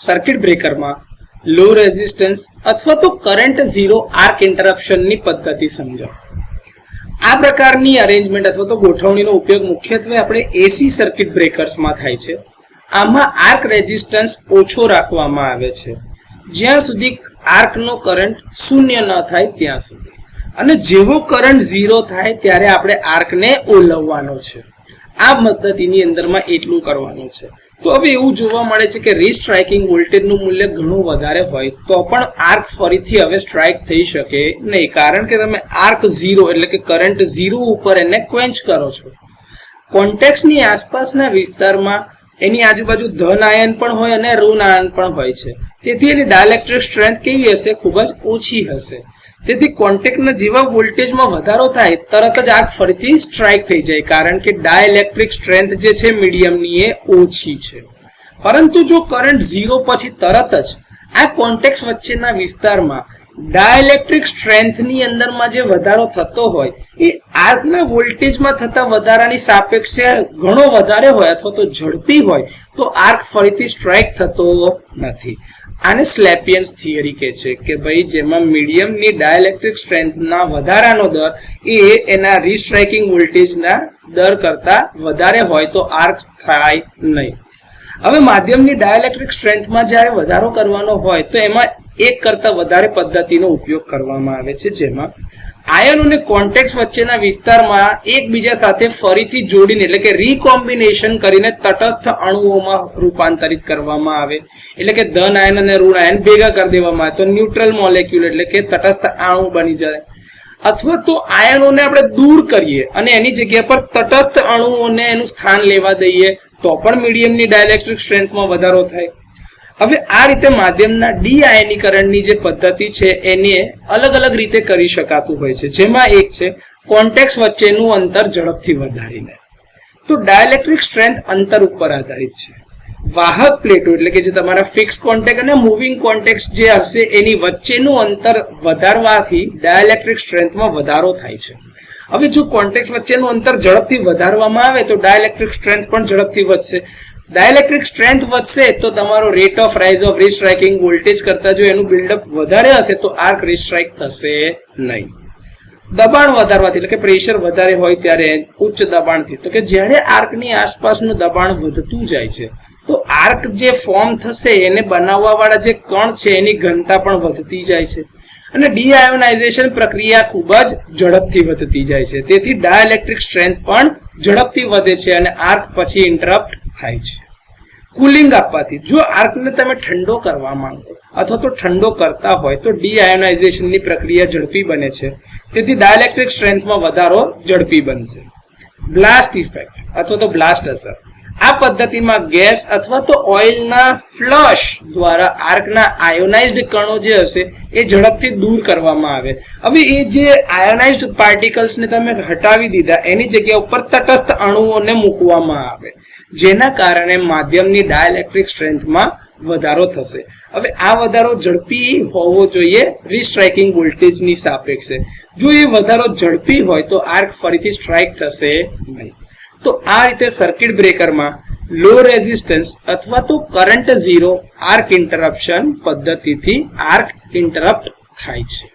Circuit બ્રેકરમાં લો resistance અથવા તો current zero arc ઇન્ટરપ્શનની પદ્ધતિ સમજો. આ પ્રકારની અરેન્જમેન્ટ અથવા તો ગોઠવણીનો ઉપયોગ મુખ્યત્વે આપણે એસી સર્કિટ બ્રેકર્સમાં થાય છે. આમાં આર્ક રેઝિસ્ટન્સ ઓછો રાખવામાં આવે છે જ્યાં સુધી આર્કનો કરંટ શૂન્ય ન થાય ત્યાં સુધી, અને જેવો કરંટ ઝીરો થાય ત્યારે આપણે આર્કને ઓલવવાનો છે. આ પદ્ધતિની અંદરમાં એટલું કરવાનું છે. તો હવે એવું જોવા મળે છે કે રીસ્ટ્રાઇકિંગ વોલ્ટેજનું મૂલ્ય ઘણું વધારે હોય તો પણ આર્ક ફરીથી હવે સ્ટ્રાઇક થઈ શકે નહીં, કારણ કે તમે આર્ક ઝીરો એટલે કે કરંટ ઝીરો ઉપર એને ક્વેન્ચ કરો છો. કોન્ટેક્સની આસપાસના વિસ્તારમાં એની આજુબાજુ ધન આયન પણ હોય અને ઋણ આયન પણ હોય છે, તેથી એની ડાયલેક્ટ્રિક સ્ટ્રેન્થ કેવી હશે? ખૂબ જ ઓછી હશે. તેથી કોન્ટેક્ટના જેવા વોલ્ટેજમાં વધારો થાય તરત જ આર્ક ફરીથી સ્ટ્રાઇક થઈ જાય, કારણ કે ડાયલેક્ટ્રિક સ્ટ્રેન્થ જે છે મીડિયમની એ ઓછી છે. પરંતુ જો કરંટ ઝીરો પછી તરત જ આ કોન્ટેક્ટ વચ્ચેના વિસ્તારમાં ડાયલેક્ટ્રિક સ્ટ્રેન્થની અંદરમાં જે વધારો થતો હોય એ આર્કના વોલ્ટેજમાં થતા વધારાની સાપેક્ષે ઘણો વધારે હોય અથવા તો ઝડપી હોય તો આર્ક ફરીથી સ્ટ્રાઇક થતો નથી. આને સ્લેપિયન્સ થિયરી કહે છે કે ભાઈ જેમાં મીડિયમની ડાયલેક્ટ્રિક સ્ટ્રેન્થના વધારાનો દર એ એના રીસ્ટ્રાઇકિંગ વોલ્ટેજના દર કરતા વધારે હોય તો આર્ક થાય નહીં. હવે માધ્યમની ડાયલેક્ટ્રિક સ્ટ્રેન્થમાં જ્યારે વધારો કરવાનો હોય તો એમાં એક કરતા વધારે પદ્ધતિનો ઉપયોગ કરવામાં આવે છે, જેમાં આયન અને કોન્ટેક્ટ વચ્ચેના વિસ્તારમાં એકબીજા સાથે ફરીથી જોડીને એટલે કે રીકોમ્બિનેશન કરીને તટસ્થ અણુઓમાં રૂપાંતરિત કરવામાં આવે. એટલે કે ધન આયન અને ઋણ આયન ભેગા કરી દેવામાં આવે તો ન્યુટ્રલ મોલેક્યુલ એટલે કે તટસ્થ અણુ બની જાય. અથવા તો આયનોને આપણે દૂર કરીએ અને એની જગ્યા પર તટસ્થ અણુઓને એનું સ્થાન લેવા દઈએ તો પણ મીડિયમની ડાયલેક્ટ્રિક સ્ટ્રેન્થમાં વધારો થાય. હવે આ રીતે માધ્યમના ડી આયનીકરણની જે પદ્ધતિ છે એને અલગ અલગ રીતે કરી શકાતું હોય છે, જેમાં એક છે કોન્ટેક્ટ વચ્ચેનું અંતર ઝડપથી વધારીને. તો ડાયલેક્ટ્રિક સ્ટ્રેન્થ અંતર ઉપર આધારિત છે. વાહક પ્લેટો એટલે કે જે તમારા ફિક્સ કોન્ટેક્ટ અને મૂવિંગ કોન્ટેક્ટ જે હશે એની વચ્ચેનું અંતર વધારવાથી ડાયલેક્ટ્રિક સ્ટ્રેન્થમાં વધારો થાય છે. હવે જો કોન્ટેક્ટ વચ્ચેનું અંતર ઝડપથી વધારવામાં આવે તો ડાયલેક્ટ્રિક સ્ટ્રેન્થ પણ ઝડપથી વધશે. ડાયલેક્ટ્રિક સ્ટ્રેન્થ વધશે તો તમારો rate of rise of restriking voltage કરતા જો એનું બિલ્ડઅપ વધારે હશે તો આર્ક રીસ્ટ્રાઇક થશે નહીં. દબાણ વધારવાથી એટલે કે પ્રેશર વધારે હોય ત્યારે ઉચ્ચ દબાણથી, તો કે જ્યારે આર્કની આસપાસનું દબાણ વધતું જાય છે તો આર્ક જે ફોર્મ થશે એને બનાવવા વાળા જે કણ છે એની ઘનતા પણ વધતી જાય છે અને ડીઆયોનાઇઝેશન પ્રક્રિયા ખૂબ જ ઝડપથી વધતી જાય છે. તેથી ડાયલેક્ટ્રિક સ્ટ્રેન્થ પણ ઝડપથી વધે છે અને આર્ક પછી ઇન્ટરપ્ટ થાય છે. કુલિંગ આપવાથી જો આર્કને તમે ઠંડો કરવા માંગો અથવા તો ઠંડો કરતા હોય તો ડીઆયોનાઇઝેશનની પ્રક્રિયા ઝડપી બને છે, તેથી ડાયલેક્ટ્રિક સ્ટ્રેન્થમાં વધારો ઝડપી બનશે. બ્લાસ્ટ ઇફેક્ટ અથવા તો બ્લાસ્ટ અસર. આ પદ્ધતિમાં ગેસ અથવા તો ઓઇલના ફ્લશ દ્વારા આર્કના આયોનાઇઝ્ડ કણો જે હશે એ ઝડપથી દૂર કરવામાં આવે. હવે એ જે આયોનાઇઝ્ડ પાર્ટિકલ્સને તમે હટાવી દીધા એની જગ્યા ઉપર તટસ્થ અણુઓને મૂકવામાં આવે, જેના કારણે માધ્યમની ડાયલેક્ટ્રિક સ્ટ્રેન્થમાં વધારો થશે. હવે આ વધારો ઝડપી હોવો જોઈએ રીસ્ટ્રાઇકિંગ વોલ્ટેજની સાપેક્ષે. જો એ વધારો ઝડપી હોય તો આર્ક ફરીથી સ્ટ્રાઇક થશે નહીં. તો આ રીતે સર્કિટ બ્રેકરમાં લો રેઝિસ્ટન્સ અથવા તો કરંટ ઝીરો આર્ક ઇન્ટરપ્શન પદ્ધતિથી આર્ક ઇન્ટરપ્ટ થાય છે.